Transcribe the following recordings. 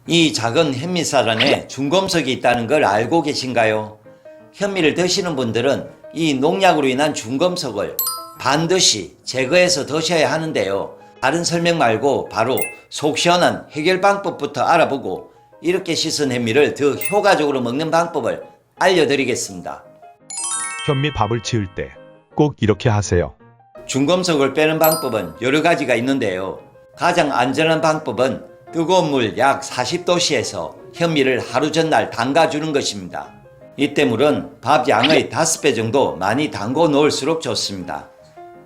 이 작은 현미쌀 안에 중금속이 있다는 걸 알고 계신가요? 현미를 드시는 분들은 이 농약으로 인한 중금속을 반드시 제거해서 드셔야 하는데요. 다른 설명 말고 바로 속 시원한 해결 방법부터 알아보고 이렇게 씻은 현미를 더 효과적으로 먹는 방법을 알려드리겠습니다. 현미 밥을 지을 때 꼭 이렇게 하세요. 중금속을 빼는 방법은 여러 가지가 있는데요. 가장 안전한 방법은 뜨거운 물 약 40도씨에서 현미를 하루 전날 담가주는 것입니다. 이때 물은 밥 양의 5배 정도 많이 담궈 놓을수록 좋습니다.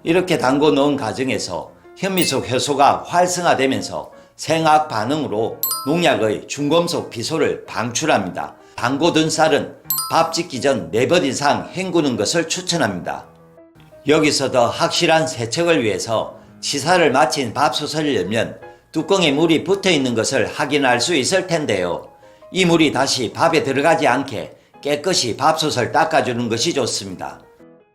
이렇게 담궈 놓은 과정에서 현미 속 효소가 활성화되면서 생학 반응으로 농약의 중금속 비소를 방출합니다. 담궈둔 쌀은 밥 짓기 전 4번 이상 헹구는 것을 추천합니다. 여기서 더 확실한 세척을 위해서 치사를 마친 밥솥을 열면 뚜껑에 물이 붙어 있는 것을 확인할 수 있을 텐데요. 이 물이 다시 밥에 들어가지 않게 깨끗이 밥솥을 닦아주는 것이 좋습니다.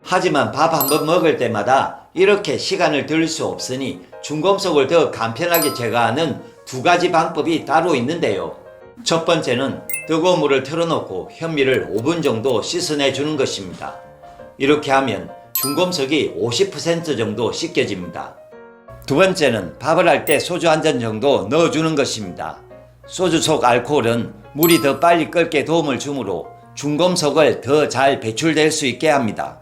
하지만 밥 한 번 먹을 때마다 이렇게 시간을 들일 수 없으니 중금속을 더 간편하게 제거하는 2가지 방법이 따로 있는데요. 첫 번째는 뜨거운 물을 틀어놓고 현미를 5분 정도 씻어내주는 것입니다. 이렇게 하면 중금속이 50% 정도 씻겨집니다. 두 번째는 밥을 할 때 소주 한 잔 정도 넣어주는 것입니다. 소주 속 알코올은 물이 더 빨리 끓게 도움을 주므로 중금속을 더 잘 배출될 수 있게 합니다.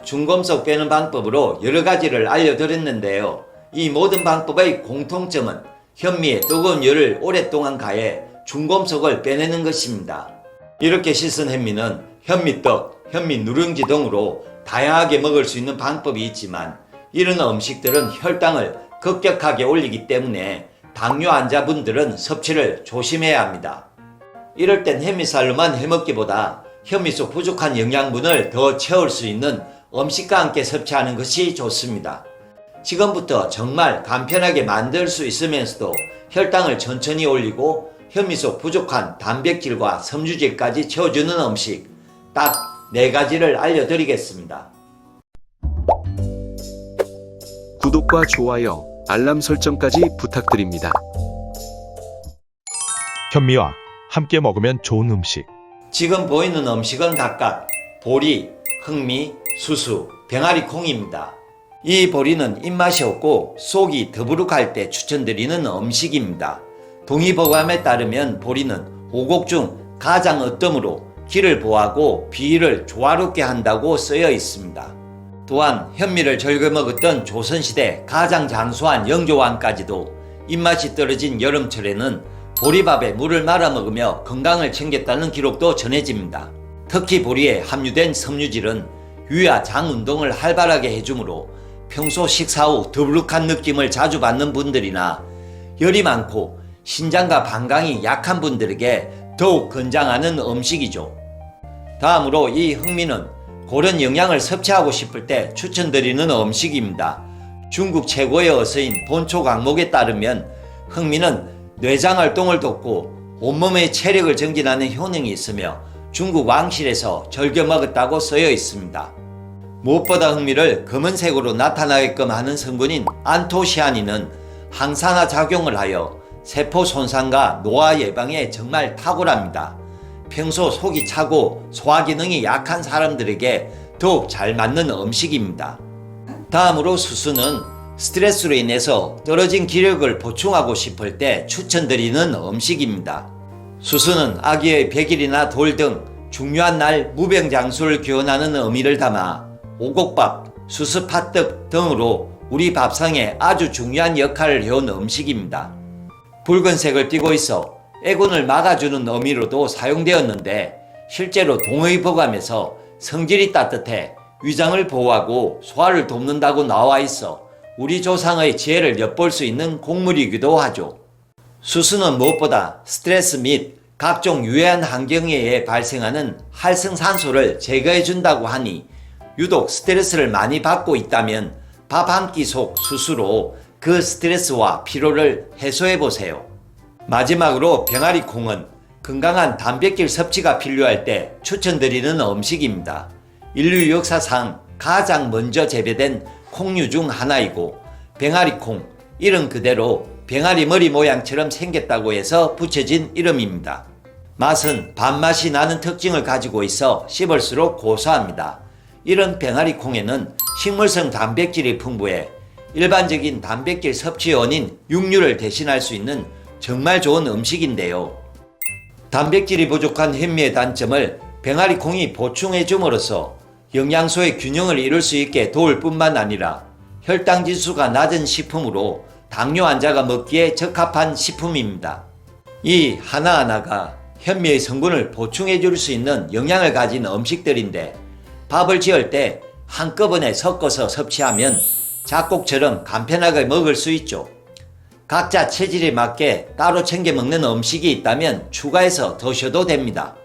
중금속 빼는 방법으로 여러 가지를 알려드렸는데요. 이 모든 방법의 공통점은 현미에 뜨거운 열을 오랫동안 가해 중금속을 빼내는 것입니다. 이렇게 씻은 현미는 현미떡, 현미 누룽지 등으로 다양하게 먹을 수 있는 방법이 있지만 이런 음식들은 혈당을 급격하게 올리기 때문에 당뇨 환자분들은 섭취를 조심해야 합니다. 이럴 땐 현미쌀로만 해먹기보다 현미 속 부족한 영양분을 더 채울 수 있는 음식과 함께 섭취하는 것이 좋습니다. 지금부터 정말 간편하게 만들 수 있으면서도 혈당을 천천히 올리고 현미 속 부족한 단백질과 섬유질까지 채워주는 음식 딱 4가지를 알려드리겠습니다. 구독과 좋아요, 알람 설정까지 부탁드립니다. 현미와 함께 먹으면 좋은 음식. 지금 보이는 음식은 각각 보리, 흑미, 수수, 병아리콩입니다. 이 보리는 입맛이 없고 속이 더부룩할 때 추천드리는 음식입니다. 동의보감에 따르면 보리는 5곡 중 가장 어뜸으로 기를 보하고 비위를 조화롭게 한다고 쓰여 있습니다. 또한 현미를 즐겨 먹었던 조선시대 가장 장수한 영조왕까지도 입맛이 떨어진 여름철에는 보리밥에 물을 말아 먹으며 건강을 챙겼다는 기록도 전해집니다. 특히 보리에 함유된 섬유질은 유야 장 운동을 활발하게 해주므로 평소 식사 후 더부룩한 느낌을 자주 받는 분들이나 열이 많고 신장과 방광이 약한 분들에게 더욱 건장하는 음식이죠. 다음으로 이 흑미는 고른 영양을 섭취하고 싶을 때 추천드리는 음식입니다. 중국 최고의 어서인 본초 강목에 따르면 흑미는 뇌장 활동을 돕고 온몸의 체력을 증진하는 효능이 있으며 중국 왕실에서 즐겨 먹었다고 쓰여 있습니다. 무엇보다 흑미를 검은색으로 나타나게끔 하는 성분인 안토시아닌은 항산화 작용을 하여 세포 손상과 노화 예방에 정말 탁월합니다. 평소 속이 차고 소화기능이 약한 사람들에게 더욱 잘 맞는 음식입니다. 다음으로 수수는 스트레스로 인해서 떨어진 기력을 보충하고 싶을 때 추천드리는 음식입니다. 수수는 아기의 100일이나 돌 등 중요한 날 무병장수를 기원하는 의미를 담아 오곡밥, 수수팥떡 등으로 우리 밥상에 아주 중요한 역할을 해온 음식입니다. 붉은색을 띠고 있어 애군을 막아주는 의미로도 사용되었는데 실제로 동의보감에서 성질이 따뜻해 위장을 보호하고 소화를 돕는다고 나와 있어 우리 조상의 지혜를 엿볼 수 있는 곡물이기도 하죠. 수수는 무엇보다 스트레스 및 각종 유해한 환경에 의해 발생하는 활성산소를 제거해준다고 하니 유독 스트레스를 많이 받고 있다면 밥 한 끼 속 수수로 그 스트레스와 피로를 해소해보세요. 마지막으로 병아리콩은 건강한 단백질 섭취가 필요할 때 추천드리는 음식입니다. 인류 역사상 가장 먼저 재배된 콩류 중 하나이고 병아리콩, 이름 그대로 병아리 머리 모양처럼 생겼다고 해서 붙여진 이름입니다. 맛은 밥맛이 나는 특징을 가지고 있어 씹을수록 고소합니다. 이런 병아리 콩에는 식물성 단백질이 풍부해 일반적인 단백질 섭취원인 육류를 대신할 수 있는 정말 좋은 음식인데요. 단백질이 부족한 현미의 단점을 병아리 콩이 보충해 줌으로써 영양소의 균형을 이룰 수 있게 도울 뿐만 아니라 혈당 지수가 낮은 식품으로 당뇨 환자가 먹기에 적합한 식품입니다. 이 하나하나가 현미의 성분을 보충해 줄 수 있는 영양을 가진 음식들인데 밥을 지을 때 한꺼번에 섞어서 섭취하면 잡곡처럼 간편하게 먹을 수 있죠. 각자 체질에 맞게 따로 챙겨 먹는 음식이 있다면 추가해서 드셔도 됩니다.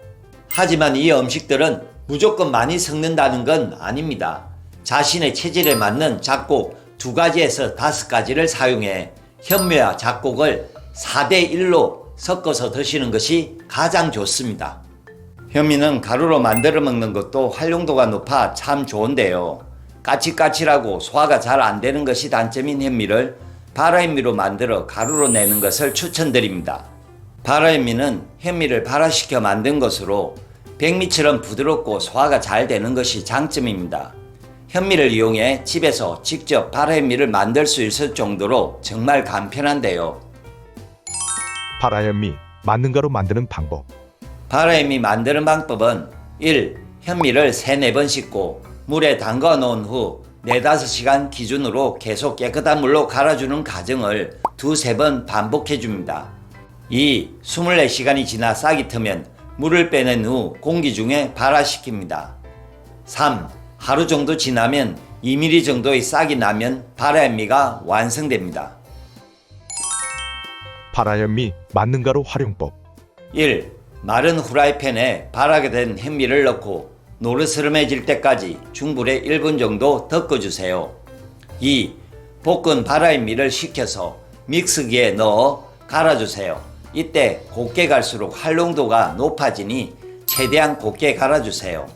하지만 이 음식들은 무조건 많이 섞는다는 건 아닙니다. 자신의 체질에 맞는 잡곡 2가지에서 5가지를 사용해 현미와 잡곡을 4대1로 섞어서 드시는 것이 가장 좋습니다. 현미는 가루로 만들어 먹는 것도 활용도가 높아 참 좋은데요. 까칠까칠하고 소화가 잘 안 되는 것이 단점인 현미를 발화현미로 만들어 가루로 내는 것을 추천드립니다. 발화현미는 현미를 발화시켜 만든 것으로 백미처럼 부드럽고 소화가 잘 되는 것이 장점입니다. 현미를 이용해 집에서 직접 발화현미를 만들 수 있을 정도로 정말 간편한데요. 발화현미 만능가루 만드는 방법. 발화현미 만드는 방법은 1. 현미를 3-4번 씻고 물에 담가 놓은 후 4-5시간 기준으로 계속 깨끗한 물로 갈아주는 과정을 2-3번 반복해 줍니다. 2. 24시간이 지나 싹이 트면 물을 빼낸 후 공기 중에 발화시킵니다. 3. 하루 정도 지나면 2mm 정도의 싹이 나면 발화현미가 완성됩니다. 발화현미 만능가루 활용법. 1. 마른 후라이팬에 발하게 된 현미를 넣고 노르스름해질 때까지 중불에 1분 정도 덮어주세요. 2. 볶은 발화현미를 식혀서 믹스기에 넣어 갈아주세요. 이때 곱게 갈수록 활용도가 높아지니 최대한 곱게 갈아주세요.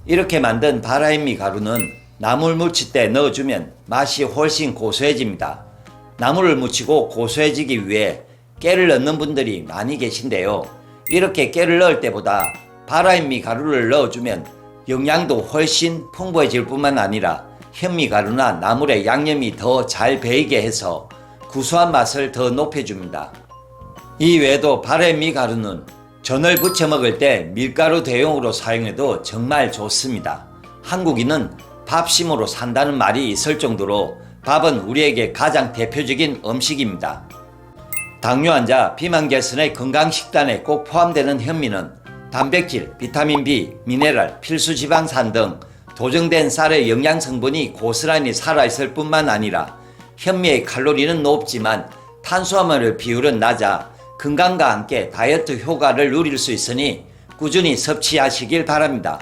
이렇게 만든 발화현미 가루는 나물 무칠 때 넣어주면 맛이 훨씬 고소해집니다. 나물을 무치고 고소해지기 위해 깨를 넣는 분들이 많이 계신데요. 이렇게 깨를 넣을 때보다 발화현미 가루를 넣어주면 영양도 훨씬 풍부해질 뿐만 아니라 현미가루나 나물의 양념이 더 잘 배이게 해서 구수한 맛을 더 높여줍니다. 이 외에도 발화현미 가루는 전을 부쳐 먹을 때 밀가루 대용으로 사용해도 정말 좋습니다. 한국인은 밥심으로 산다는 말이 있을 정도로 밥은 우리에게 가장 대표적인 음식입니다. 당뇨 환자, 비만 개선의 건강식단에 꼭 포함되는 현미는 단백질, 비타민 B, 미네랄, 필수지방산 등 도정된 쌀의 영양성분이 고스란히 살아있을 뿐만 아니라 현미의 칼로리는 높지만 탄수화물 비율은 낮아 건강과 함께 다이어트 효과를 누릴 수 있으니 꾸준히 섭취하시길 바랍니다.